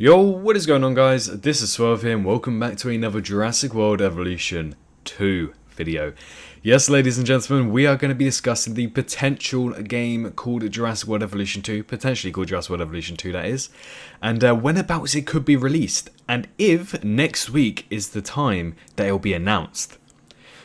Yo, what is going on guys? This is Swerve here and welcome back to another Jurassic World Evolution 2 video. Yes, ladies and gentlemen, we are going to be discussing the potential game called Jurassic World Evolution 2, potentially called Jurassic World Evolution 2 that is, and whenabouts it could be released, and if next week is the time that it will be announced.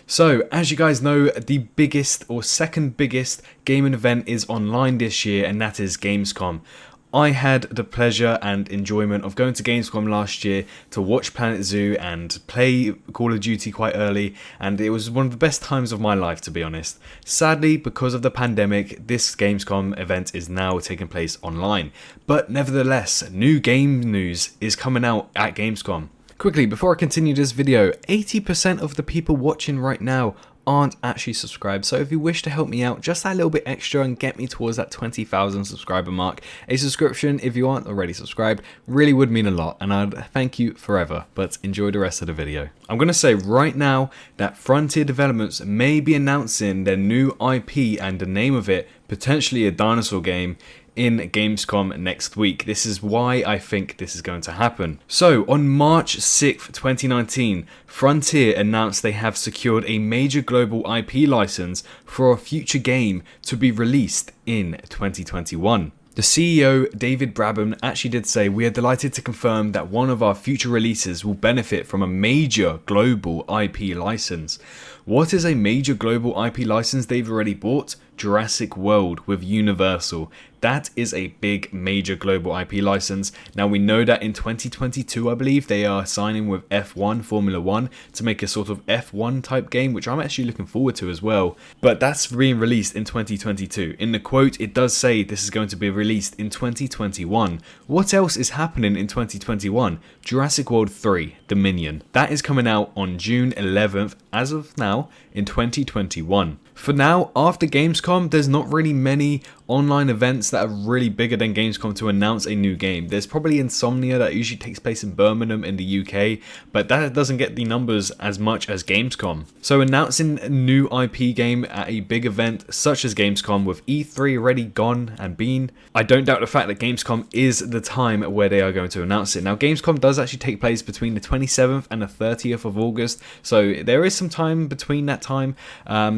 So, as you guys know, the biggest or second biggest gaming event is online this year, and that is Gamescom. I had the pleasure and enjoyment of going to Gamescom last year to watch Planet Zoo and play Call of Duty quite early, and it was one of the best times of my life, to be honest. Sadly, because of the pandemic, this Gamescom event is now taking place online. But nevertheless, new game news is coming out at Gamescom. Quickly, before I continue this video, 80% of the people watching right now aren't actually subscribed, so if you wish to help me out just that little bit extra and get me towards that 20,000 subscriber mark, a subscription, if you aren't already subscribed, really would mean a lot, and I'd thank you forever. But enjoy the rest of the video. I'm going to say right now that Frontier Developments may be announcing their new IP and the name of it, potentially a dinosaur game, in Gamescom next week. This is why I think this is going to happen. So on March 6th, 2019, Frontier announced they have secured a major global IP license for a future game to be released in 2021. The CEO, David Brabham, actually did say, "We are delighted to confirm that one of our future releases will benefit from a major global IP license." What is a major global IP license they've already bought? Jurassic World with Universal. That is a big major global IP license. Now we know that in 2022, I believe, they are signing with F1, Formula 1, to make a sort of F1 type game, which I'm actually looking forward to as well. But that's being released in 2022. In the quote, it does say this is going to be released in 2021. What else is happening in 2021? Jurassic World 3, Dominion. That is coming out on June 11th, as of now, in 2021. For now, after Gamescom, there's not really many online events that are really bigger than Gamescom to announce a new game. There's probably Insomnia that usually takes place in Birmingham in the UK, but that doesn't get the numbers as much as Gamescom. So announcing a new IP game at a big event such as Gamescom with E3 already gone and been, I don't doubt the fact that Gamescom is the time where they are going to announce it. Now Gamescom does actually take place between the 27th and the 30th of August, so there is some time between that time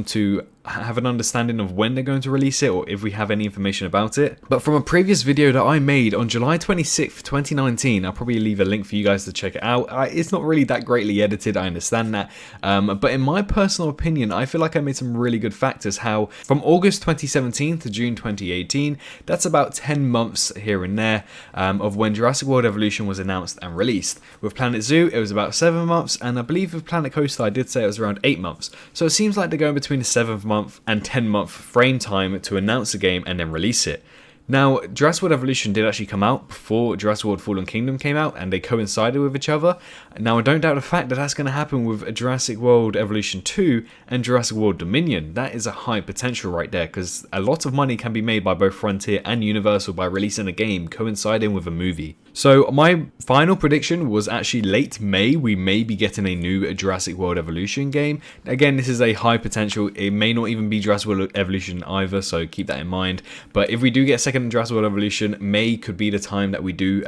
to have an understanding of when they're going to release it or if we have any information about it. But from a previous video that I made on July 26th, 2019, I'll probably leave a link for you guys to check it out. It's not really that greatly edited, I understand that. But in my personal opinion, I feel like I made some really good factors how from August 2017 to June 2018, that's about 10 months here and there of when Jurassic World Evolution was announced and released. With Planet Zoo, it was about 7 months, and I believe with Planet Coaster, I did say it was around 8 months. So it seems like they're going between the 7th month and 10-month frame time to announce a game and then release it. Now, Jurassic World Evolution did actually come out before Jurassic World Fallen Kingdom came out, and they coincided with each other. Now, I don't doubt the fact that that's going to happen with Jurassic World Evolution 2 and Jurassic World Dominion. That is a high potential right there, because a lot of money can be made by both Frontier and Universal by releasing a game coinciding with a movie. So my final prediction was actually late May, we may be getting a new Jurassic World Evolution game. Again, this is a high potential. It may not even be Jurassic World Evolution either, so keep that in mind. But if we do get a second Jurassic World Evolution, May could be the time that we do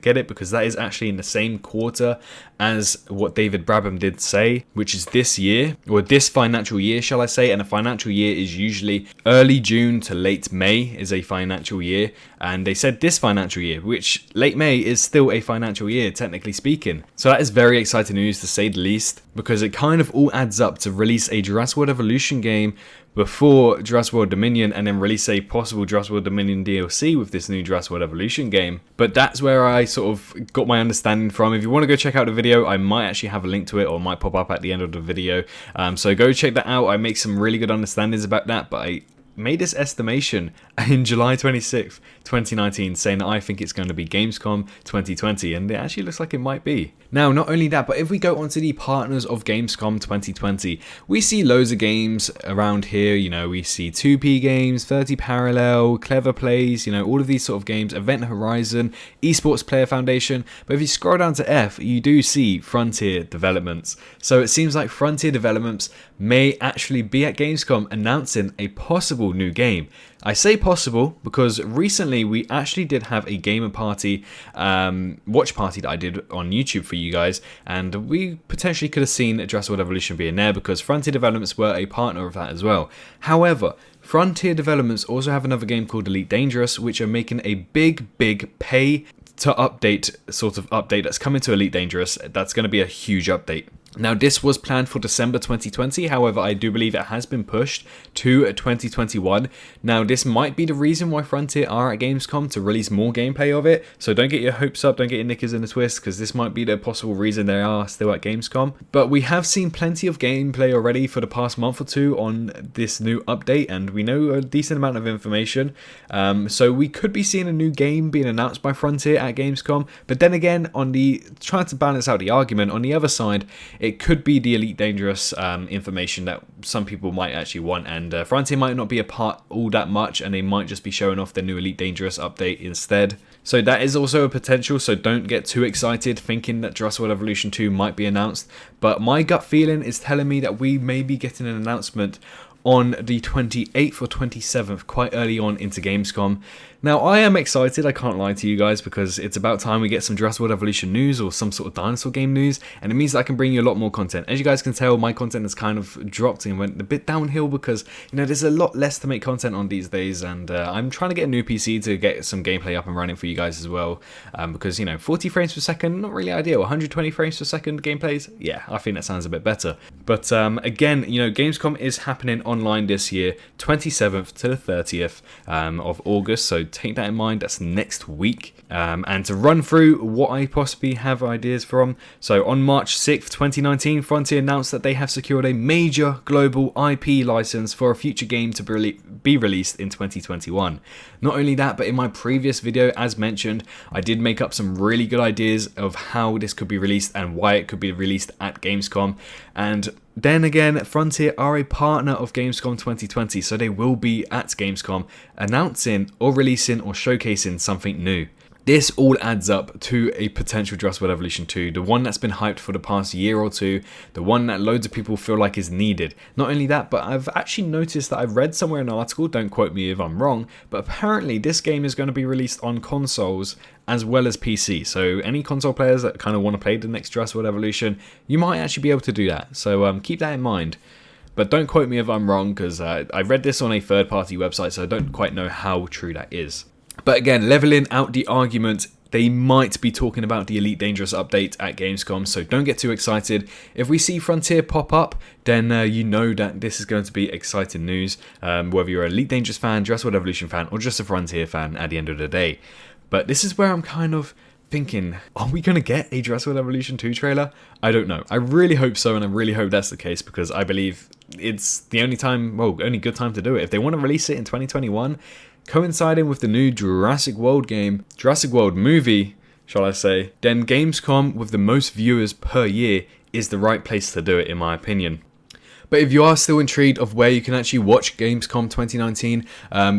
get it, because that is actually in the same quarter as what David Brabham did say, which is this year, or this financial year, shall I say. And a financial year is usually early June to late May is a financial year. And they said this financial year, which late May is still a financial year, technically speaking. So that is very exciting news, to say the least, because it kind of all adds up to release a Jurassic World Evolution game before Jurassic World Dominion, and then release a possible Jurassic World Dominion DLC with this new Jurassic World Evolution game. But that's where I sort of got my understanding from. If you want to go check out the video, I might actually have a link to it, or it might pop up at the end of the video. So go check that out. I make some really good understandings about that, but I made this estimation in July 26th, 2019, saying that I think it's going to be Gamescom 2020, and it actually looks like it might be. Now, not only that, but if we go onto the partners of Gamescom 2020, we see loads of games around here. You know, we see 2P Games, 30 Parallel, Clever Plays, you know, all of these sort of games, Event Horizon, Esports Player Foundation. But if you scroll down to F, you do see Frontier Developments. So it seems like Frontier Developments may actually be at Gamescom announcing a possible new game. I say possible because recently we actually did have a gamer party, watch party that I did on YouTube for you guys, and we potentially could have seen Jurassic World Evolution being there because Frontier Developments were a partner of that as well. However, Frontier Developments also have another game called Elite Dangerous, which are making a big pay to update sort of update that's coming to Elite Dangerous. That's going to be a huge update. Now, this was planned for December 2020, however, I do believe it has been pushed to 2021. Now, this might be the reason why Frontier are at Gamescom, to release more gameplay of it, so don't get your hopes up, don't get your knickers in a twist, because this might be the possible reason they are still at Gamescom. But we have seen plenty of gameplay already for the past month or two on this new update, and we know a decent amount of information, so we could be seeing a new game being announced by Frontier at Gamescom. But then again, trying to balance out the argument, on the other side, it could be the Elite Dangerous information that some people might actually want, and Frontier might not be a part all that much, and they might just be showing off their new Elite Dangerous update instead. So that is also a potential, so don't get too excited thinking that Jurassic World Evolution 2 might be announced. But my gut feeling is telling me that we may be getting an announcement on the 28th or 27th, quite early on into Gamescom. Now, I am excited, I can't lie to you guys, because it's about time we get some Jurassic World Evolution news or some sort of dinosaur game news, and it means that I can bring you a lot more content. As you guys can tell, my content has kind of dropped and went a bit downhill because, you know, there's a lot less to make content on these days, and I'm trying to get a new PC to get some gameplay up and running for you guys as well, because, you know, 40 frames per second, not really ideal. 120 frames per second gameplays, yeah, I think that sounds a bit better. But again, you know, Gamescom is happening online this year, 27th to the 30th of August, so take that in mind, that's next week. And to run through what I possibly have ideas from, so on March 6th, 2019, Frontier announced that they have secured a major global IP license for a future game to be released in 2021. Not only that, but in my previous video, as mentioned, I did make up some really good ideas of how this could be released and why it could be released at Gamescom. And then again, Frontier are a partner of Gamescom 2020, so they will be at Gamescom announcing or releasing or showcasing something new. This all adds up to a potential Jurassic World Evolution 2, the one that's been hyped for the past year or two, the one that loads of people feel like is needed. Not only that, but I've actually noticed that I've read somewhere in an article, don't quote me if I'm wrong, but apparently this game is going to be released on consoles as well as PC. So any console players that kind of want to play the next Jurassic World Evolution, you might actually be able to do that. So keep that in mind. But don't quote me if I'm wrong, because I read this on a third-party website, so I don't quite know how true that is. But again, leveling out the argument, they might be talking about the Elite Dangerous update at Gamescom, so don't get too excited. If we see Frontier pop up, then you know that this is going to be exciting news, whether you're an Elite Dangerous fan, Jurassic World Evolution fan, or just a Frontier fan at the end of the day. But this is where I'm kind of thinking, are we going to get a Jurassic World Evolution 2 trailer? I don't know. I really hope so, and I really hope that's the case, because I believe it's the only time, well, only good time to do it. If they want to release it in 2021, coinciding with the new Jurassic World game, Jurassic World movie, shall I say, then Gamescom with the most viewers per year is the right place to do it, in my opinion. But if you are still intrigued of where you can actually watch Gamescom 2019,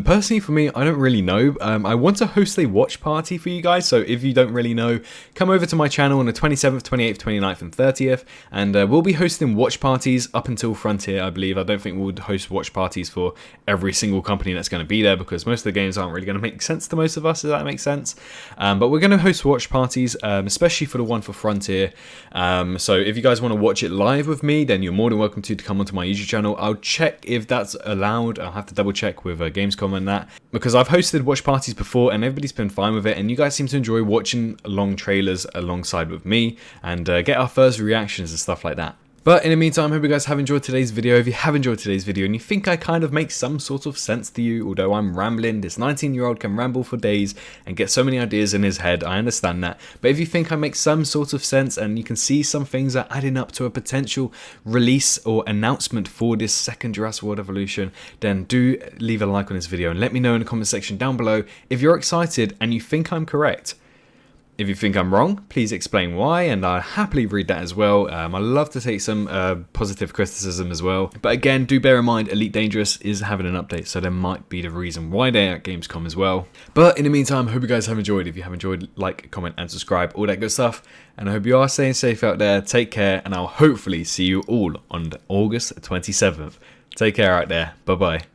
personally for me, I don't really know. I want to host a watch party for you guys, so if you don't really know, come over to my channel on the 27th, 28th, 29th and 30th, and we'll be hosting watch parties up until Frontier, I believe. I don't think we'll host watch parties for every single company that's going to be there, because most of the games aren't really going to make sense to most of us, if that makes sense. But we're going to host watch parties, especially for the one for Frontier. So if you guys want to watch it live with me, then you're more than welcome to come onto my YouTube channel. I'll check if that's allowed. I'll have to double check with Gamescom and that, because I've hosted watch parties before and everybody's been fine with it, and you guys seem to enjoy watching long trailers alongside with me and get our first reactions and stuff like that. But in the meantime, I hope you guys have enjoyed today's video. If you have enjoyed today's video and you think I kind of make some sort of sense to you, although I'm rambling, this 19-year-old can ramble for days and get so many ideas in his head, I understand that. But if you think I make some sort of sense and you can see some things are adding up to a potential release or announcement for this second Jurassic World Evolution, then do leave a like on this video and let me know in the comment section down below if you're excited and you think I'm correct. If you think I'm wrong, please explain why, and I'll happily read that as well. I love to take some positive criticism as well. But again, do bear in mind, Elite Dangerous is having an update, so there might be the reason why they're at Gamescom as well. But in the meantime, I hope you guys have enjoyed. If you have enjoyed, like, comment, and subscribe, all that good stuff. And I hope you are staying safe out there. Take care, and I'll hopefully see you all on August 27th. Take care out there. Bye-bye.